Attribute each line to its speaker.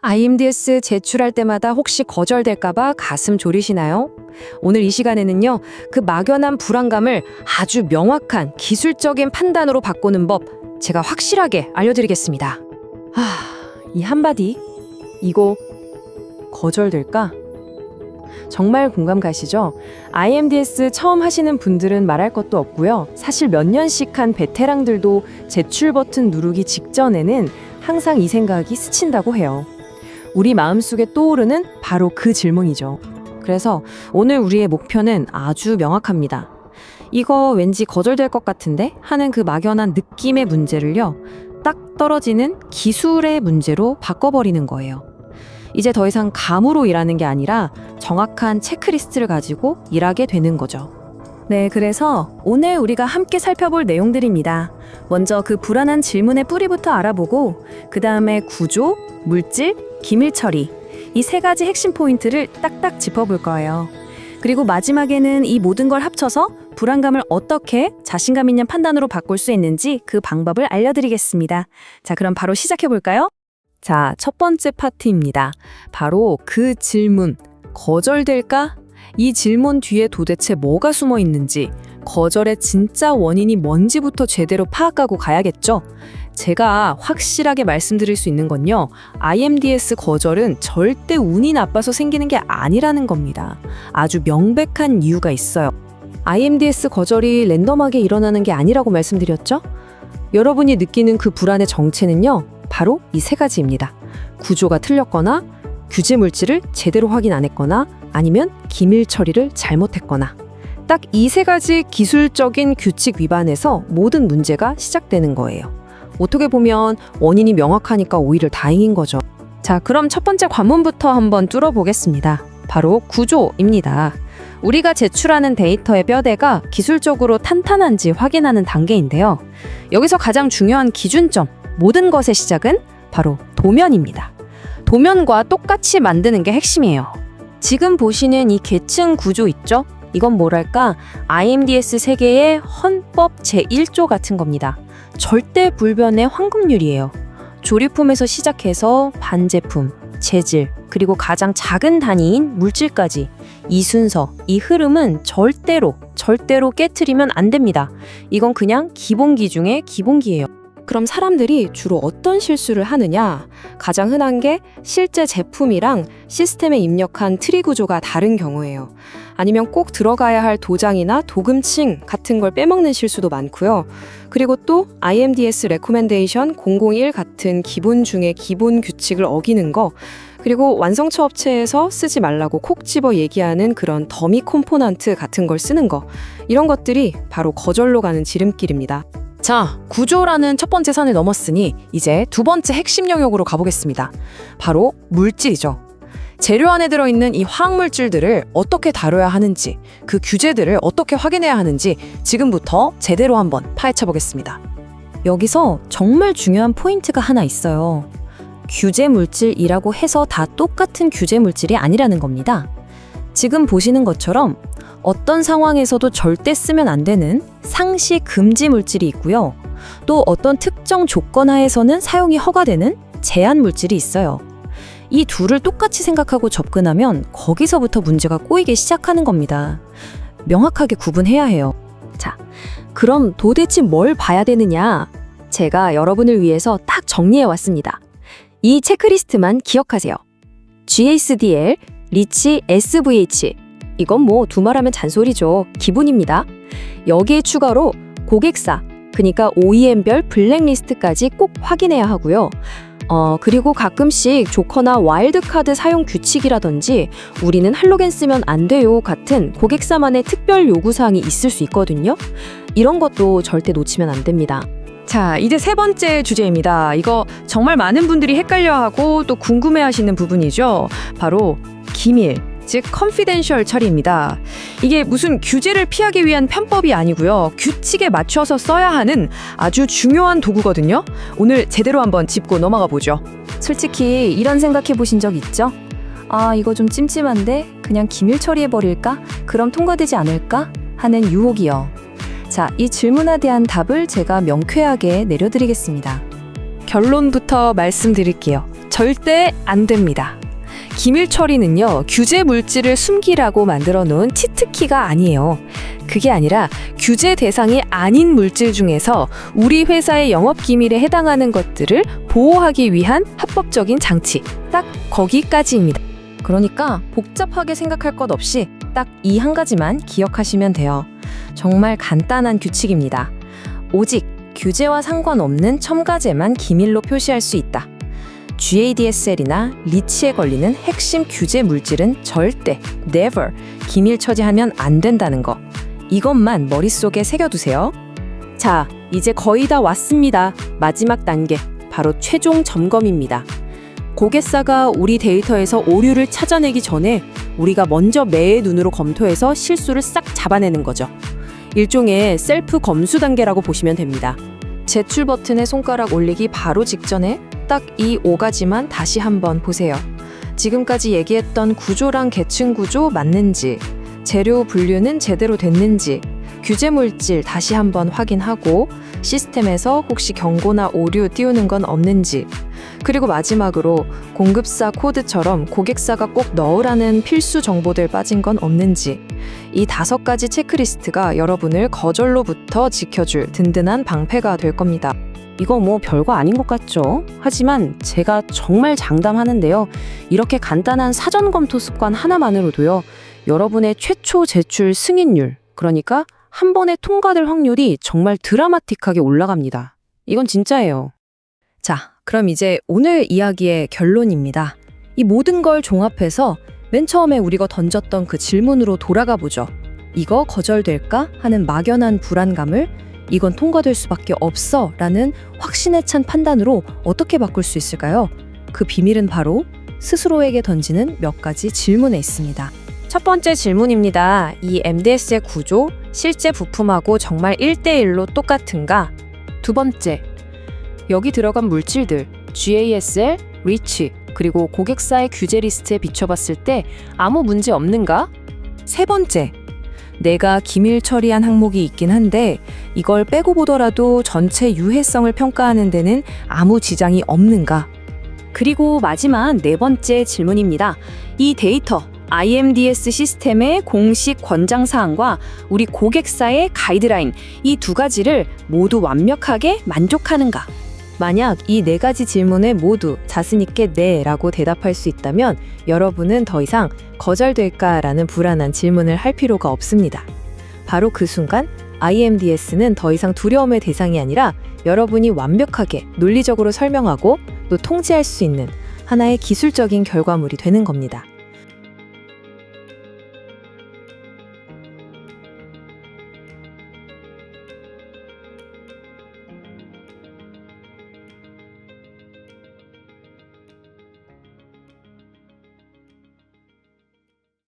Speaker 1: IMDS 제출할 때마다 혹시 거절될까봐 가슴 졸이시나요? 오늘 이 시간에는요, 그 막연한 불안감을 아주 명확한 기술적인 판단으로 바꾸는 법, 제가 확실하게 알려드리겠습니다. 이 한마디, 이거 거절될까? 정말 공감 가시죠? IMDS 처음 하시는 분들은 말할 것도 없고요. 사실 몇 년씩 한 베테랑들도 제출 버튼 누르기 직전에는 항상 이 생각이 스친다고 해요. 우리 마음속에 떠오르는 바로 그 질문이죠. 그래서 오늘 우리의 목표는 아주 명확합니다. 이거 왠지 거절될 것 같은데? 하는 그 막연한 느낌의 문제를요, 딱 떨어지는 기술의 문제로 바꿔버리는 거예요. 이제 더 이상 감으로 일하는 게 아니라 정확한 체크리스트를 가지고 일하게 되는 거죠. 네, 그래서 오늘 우리가 함께 살펴볼 내용들입니다. 먼저 그 불안한 질문의 뿌리부터 알아보고 그 다음에 구조, 물질, 기밀 처리 이 세 가지 핵심 포인트를 딱딱 짚어볼 거예요. 그리고 마지막에는 이 모든 걸 합쳐서 불안감을 어떻게 자신감 있는 판단으로 바꿀 수 있는지 그 방법을 알려드리겠습니다. 자, 그럼 바로 시작해볼까요? 자, 첫 번째 파트입니다. 바로 그 질문, 거절될까? 이 질문 뒤에 도대체 뭐가 숨어 있는지, 거절의 진짜 원인이 뭔지부터 제대로 파악하고 가야겠죠? 제가 확실하게 말씀드릴 수 있는 건요, IMDS 거절은 절대 운이 나빠서 생기는 게 아니라는 겁니다. 아주 명백한 이유가 있어요. IMDS 거절이 랜덤하게 일어나는 게 아니라고 말씀드렸죠? 여러분이 느끼는 그 불안의 정체는요, 바로 이 세 가지입니다. 구조가 틀렸거나, 규제 물질을 제대로 확인 안 했거나, 아니면 기밀 처리를 잘못했거나. 딱 이 세 가지 기술적인 규칙 위반에서 모든 문제가 시작되는 거예요. 어떻게 보면 원인이 명확하니까 오히려 다행인 거죠. 자, 그럼 첫 번째 관문부터 한번 뚫어보겠습니다. 바로 구조입니다. 우리가 제출하는 데이터의 뼈대가 기술적으로 탄탄한지 확인하는 단계인데요. 여기서 가장 중요한 기준점, 모든 것의 시작은 바로 도면입니다. 도면과 똑같이 만드는 게 핵심이에요. 지금 보시는 이 계층 구조 있죠? 이건 뭐랄까, IMDS 세계의 헌법 제1조 같은 겁니다. 절대 불변의 황금률이에요. 조립품에서 시작해서 반제품, 재질, 그리고 가장 작은 단위인 물질까지 이 순서, 이 흐름은 절대로 깨트리면 안 됩니다. 이건 그냥 기본기 중에 기본기예요. 그럼 사람들이 주로 어떤 실수를 하느냐? 가장 흔한 게 실제 제품이랑 시스템에 입력한 트리 구조가 다른 경우예요. 아니면 꼭 들어가야 할 도장이나 도금층 같은 걸 빼먹는 실수도 많고요. 그리고 또 IMDS 레코멘데이션 001 같은 기본 중에 기본 규칙을 어기는 거, 그리고 완성차 업체에서 쓰지 말라고 콕 집어 얘기하는 그런 더미 컴포넌트 같은 걸 쓰는 거, 이런 것들이 바로 거절로 가는 지름길입니다. 자, 구조라는 첫 번째 산을 넘었으니 이제 두 번째 핵심 영역으로 가보겠습니다. 바로 물질이죠. 재료 안에 들어있는 이 화학물질들을 어떻게 다뤄야 하는지, 그 규제들을 어떻게 확인해야 하는지 지금부터 제대로 한번 파헤쳐 보겠습니다. 여기서 정말 중요한 포인트가 하나 있어요. 규제 물질이라고 해서 다 똑같은 규제 물질이 아니라는 겁니다. 지금 보시는 것처럼 어떤 상황에서도 절대 쓰면 안 되는 상시 금지 물질이 있고요. 또 어떤 특정 조건 하에서는 사용이 허가되는 제한 물질이 있어요. 이 둘을 똑같이 생각하고 접근하면 거기서부터 문제가 꼬이기 시작하는 겁니다. 명확하게 구분해야 해요. 자, 그럼 도대체 뭘 봐야 되느냐? 제가 여러분을 위해서 딱 정리해 왔습니다. 이 체크리스트만 기억하세요. GSDL, 리치 SVH. 이건 뭐 두말하면 잔소리죠. 기본입니다. 여기에 추가로 고객사, 그러니까 OEM별 블랙리스트까지 꼭 확인해야 하고요. 그리고 가끔씩 조커나 와일드카드 사용 규칙이라든지 우리는 할로겐 쓰면 안 돼요 같은 고객사만의 특별 요구사항이 있을 수 있거든요. 이런 것도 절대 놓치면 안 됩니다. 자, 이제 세 번째 주제입니다. 이거 정말 많은 분들이 헷갈려하고 또 궁금해하시는 부분이죠. 바로 기밀, 즉 컨피덴셜 처리입니다. 이게 무슨 규제를 피하기 위한 편법이 아니고요. 규칙에 맞춰서 써야 하는 아주 중요한 도구거든요. 오늘 제대로 한번 짚고 넘어가 보죠. 솔직히 이런 생각해 보신 적 있죠? 아, 이거 좀 찜찜한데 그냥 기밀 처리해버릴까? 그럼 통과되지 않을까? 하는 유혹이요. 자, 이 질문에 대한 답을 제가 명쾌하게 내려드리겠습니다. 결론부터 말씀드릴게요. 절대 안 됩니다. 기밀 처리는요, 규제 물질을 숨기라고 만들어 놓은 치트키가 아니에요. 그게 아니라 규제 대상이 아닌 물질 중에서 우리 회사의 영업 기밀에 해당하는 것들을 보호하기 위한 합법적인 장치. 딱 거기까지입니다. 그러니까 복잡하게 생각할 것 없이 딱 이 한 가지만 기억하시면 돼요. 정말 간단한 규칙입니다. 오직 규제와 상관없는 첨가제만 기밀로 표시할 수 있다. GADSL이나 리치에 걸리는 핵심 규제 물질은 절대, never 기밀 처리하면 안 된다는 거. 이것만 머릿속에 새겨두세요. 자, 이제 거의 다 왔습니다. 마지막 단계, 바로 최종 점검입니다. 고객사가 우리 데이터에서 오류를 찾아내기 전에 우리가 먼저 매의 눈으로 검토해서 실수를 싹 잡아내는 거죠. 일종의 셀프 검수 단계라고 보시면 됩니다. 제출 버튼에 손가락 올리기 바로 직전에 딱 이 5가지만 다시 한번 보세요. 지금까지 얘기했던 구조랑 계층 구조 맞는지, 재료 분류는 제대로 됐는지, 규제 물질 다시 한번 확인하고 시스템에서 혹시 경고나 오류 띄우는 건 없는지, 그리고 마지막으로 공급사 코드처럼 고객사가 꼭 넣으라는 필수 정보들 빠진 건 없는지, 이 5가지 체크리스트가 여러분을 거절로부터 지켜줄 든든한 방패가 될 겁니다. 이거 뭐 별거 아닌 것 같죠? 하지만 제가 정말 장담하는데요. 이렇게 간단한 사전 검토 습관 하나만으로도요. 여러분의 최초 제출 승인율, 그러니까 한 번에 통과될 확률이 정말 드라마틱하게 올라갑니다. 이건 진짜예요. 자, 그럼 이제 오늘 이야기의 결론입니다. 이 모든 걸 종합해서 맨 처음에 우리가 던졌던 그 질문으로 돌아가 보죠. 이거 거절될까 하는 막연한 불안감을 이건 통과될 수밖에 없어 라는 확신에 찬 판단으로 어떻게 바꿀 수 있을까요? 그 비밀은 바로 스스로에게 던지는 몇 가지 질문에 있습니다. 첫 번째 질문입니다. 이 MDS의 구조, 실제 부품하고 정말 1대1로 똑같은가? 두 번째, 여기 들어간 물질들, GASL, 리치, 그리고 고객사의 규제 리스트에 비춰봤을 때 아무 문제 없는가? 세 번째, 내가 기밀 처리한 항목이 있긴 한데 이걸 빼고 보더라도 전체 유해성을 평가하는 데는 아무 지장이 없는가? 그리고 마지막 네 번째 질문입니다. 이 데이터, IMDS 시스템의 공식 권장사항과 우리 고객사의 가이드라인, 이 2가지를 모두 완벽하게 만족하는가? 만약 이 4가지 질문에 모두 자신있게 네라고 대답할 수 있다면 여러분은 더 이상 거절될까라는 불안한 질문을 할 필요가 없습니다. 바로 그 순간 IMDS는 더 이상 두려움의 대상이 아니라 여러분이 완벽하게 논리적으로 설명하고 또 통제할 수 있는 하나의 기술적인 결과물이 되는 겁니다.